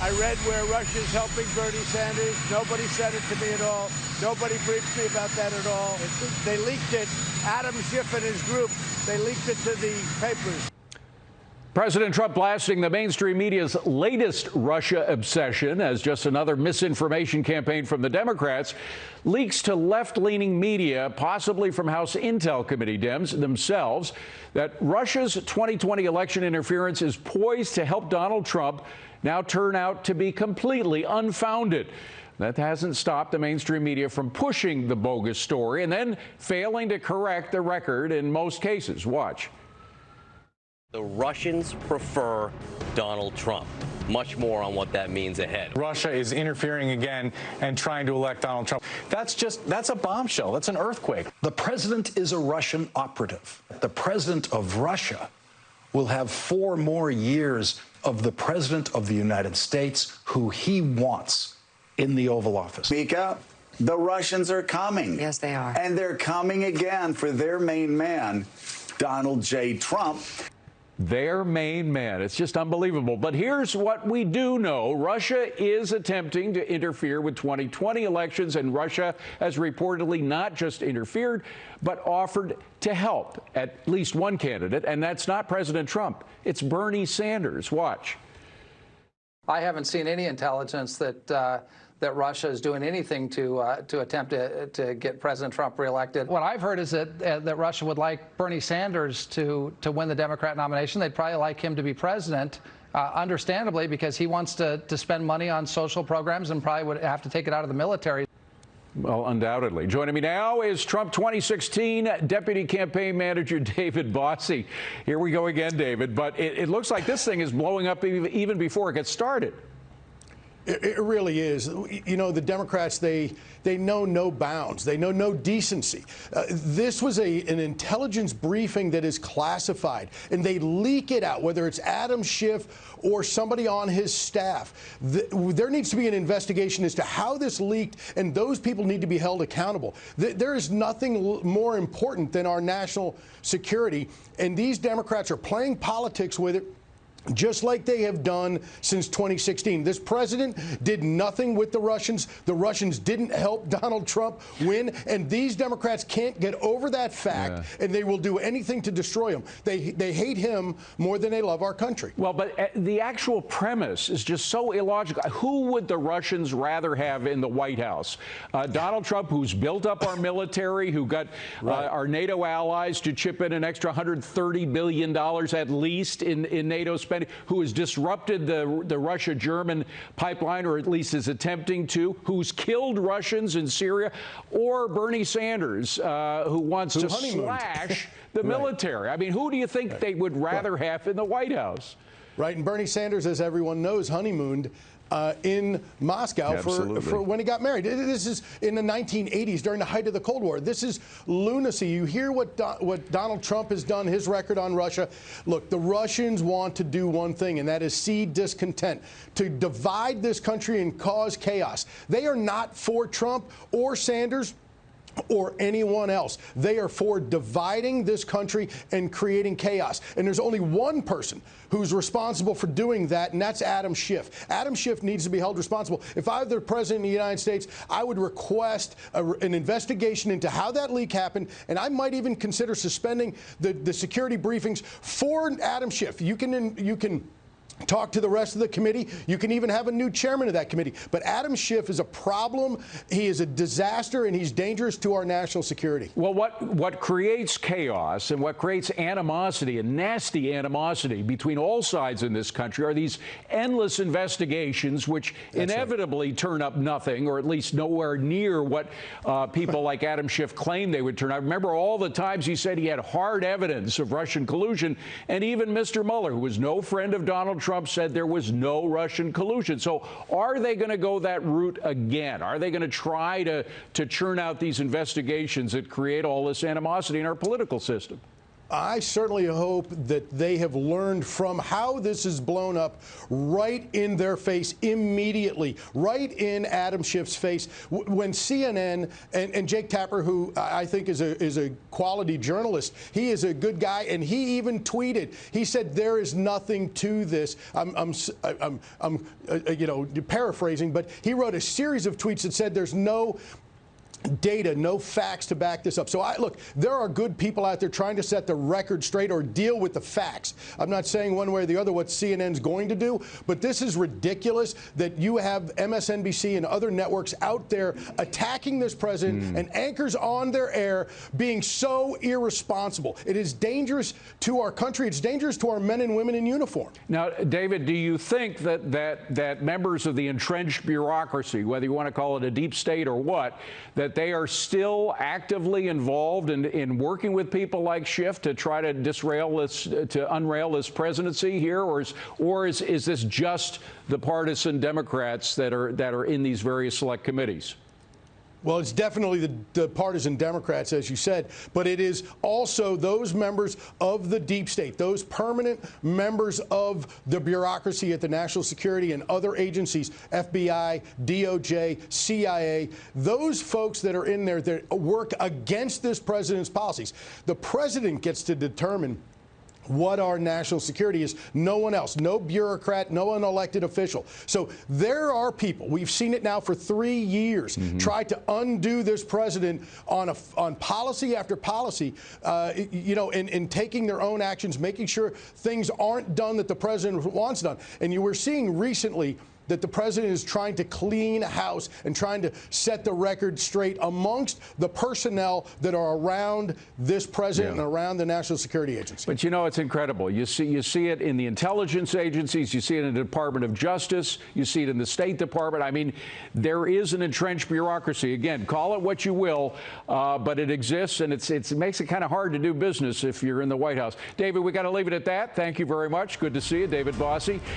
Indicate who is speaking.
Speaker 1: I read where Russia's helping Bernie Sanders. Nobody said it to me at all. Nobody briefed me about that at all. They leaked it. Adam Schiff and his group, they leaked it to the papers.
Speaker 2: President Trump blasting the mainstream media's latest Russia obsession as just another misinformation campaign from the Democrats. Leaks to left-leaning media, possibly from House Intel Committee Dems themselves, that Russia's 2020 election interference is poised to help Donald Trump now turn out to be completely unfounded. That hasn't stopped the mainstream media from pushing the bogus story and then failing to correct the record in most cases. Watch.
Speaker 3: The Russians prefer Donald Trump. Much more on what that means ahead.
Speaker 4: Russia is interfering again and trying to elect Donald Trump. That's a bombshell. That's an earthquake.
Speaker 5: The president is a Russian operative. The president of Russia will have 4 more years of the president of the United States who he wants in the Oval Office.
Speaker 6: Speak up. The Russians are coming.
Speaker 7: Yes, they are.
Speaker 6: And they're coming again for their main man, Donald J. Trump.
Speaker 2: Their main man. It's just unbelievable. But here's what we do know. Russia is attempting to interfere with 2020 elections, and Russia has reportedly not just interfered, but offered to help at least one candidate, and that's not President Trump. It's Bernie Sanders. Watch.
Speaker 8: I haven't seen any intelligence that Russia is doing anything to attempt to get President Trump reelected. What I've heard is that Russia would like Bernie Sanders to win the Democrat nomination. They'd probably like him to be president, understandably, because he wants to spend money on social programs and probably would have to take it out of the military.
Speaker 2: Well, undoubtedly. Joining me now is Trump 2016 Deputy Campaign Manager David Bossie. Here we go again, David. But it looks like this thing is blowing up even before it gets started.
Speaker 9: It really is. You know, the Democrats, they know no bounds. They know no decency. This was an intelligence briefing that is classified, and they leak it out, whether it's Adam Schiff or somebody on his staff. There needs to be an investigation as to how this leaked, and those people need to be held accountable. There is nothing more important than our national security, and these Democrats are playing politics with it, just like they have done since 2016. This president did nothing with the Russians. The Russians didn't help Donald Trump win, and these Democrats can't get over that fact, and they will do anything to destroy him. They hate him more than they love our country.
Speaker 2: Well, but the actual premise is just so illogical. Who would the Russians rather have in the White House? Donald Trump, who's built up our military, who got our NATO allies to chip in an extra $130 billion at least in NATO spending, who has disrupted the Russia-German pipeline, or at least is attempting to, who's killed Russians in Syria, or Bernie Sanders, who wants to slash the military. I mean, who do you think they would rather have in the White House?
Speaker 9: Right, and Bernie Sanders, as everyone knows, honeymooned in Moscow for when he got married. This is in the 1980s, during the height of the Cold War. This is lunacy. You hear what Donald Trump has done, his record on Russia. Look, the Russians want to do one thing, and that is seed discontent, to divide this country and cause chaos. They are not for Trump or Sanders or anyone else. They are for dividing this country and creating chaos. And there's only one person who's responsible for doing that, and that's Adam Schiff. Adam Schiff needs to be held responsible. If I were the president of the United States, I would request an investigation into how that leak happened, and I might even consider suspending the security briefings for Adam Schiff. You can talk to the rest of the committee. You can even have a new chairman of that committee. But Adam Schiff is a problem. He is a disaster, and he's dangerous to our national security.
Speaker 2: Well, what creates chaos and what creates animosity, and nasty animosity between all sides in this country, are these endless investigations which inevitably turn up nothing, or at least nowhere near what people like Adam Schiff claimed they would turn up. I remember all the times he said he had hard evidence of Russian collusion, and even Mr. Mueller, who was no friend of Donald Trump, said there was no Russian collusion. So are they going to go that route again? Are they going to try to churn out these investigations that create all this animosity in our political system?
Speaker 9: I certainly hope that they have learned from how this is blown up right in their face immediately, right in Adam Schiff's face. When CNN and Jake Tapper, who I think is a quality journalist, he is a good guy, and he even tweeted. He said there is nothing to this. I'm paraphrasing, but he wrote a series of tweets that said there's no data, no facts to back this up. So look, there are good people out there trying to set the record straight or deal with the facts. I'm not saying one way or the other what CNN's going to do, but this is ridiculous that you have MSNBC and other networks out there attacking this president and anchors on their air being so irresponsible. It is dangerous to our country. It's dangerous to our men and women in uniform.
Speaker 2: Now, David, do you think that members of the entrenched bureaucracy, whether you want to call it a deep state or what, that they are still actively involved in working with people like Schiff to try to unrail this presidency here, or is this just the partisan Democrats that are in these various select committees?
Speaker 9: Well, it's definitely the partisan Democrats, as you said, but it is also those members of the deep state, those permanent members of the bureaucracy at the national security and other agencies, FBI, DOJ, CIA, those folks that are in there that work against this president's policies. The president gets to determine what our national security is. No one else, no bureaucrat, no unelected official. So there are people, we've seen it now for 3 years, try to undo this president on policy after policy, in taking their own actions, making sure things aren't done that the president wants done. And you were seeing recently that the president is trying to clean house and trying to set the record straight amongst the personnel that are around this president and around the National Security Agency.
Speaker 2: But it's incredible. You see it in the intelligence agencies, you see it in the Department of Justice, you see it in the State Department. I mean, there is an entrenched bureaucracy. Again, call it what you will, but it exists, and it makes it kind of hard to do business if you're in the White House. David, we got to leave it at that. Thank you very much. Good to see you, David Bossie.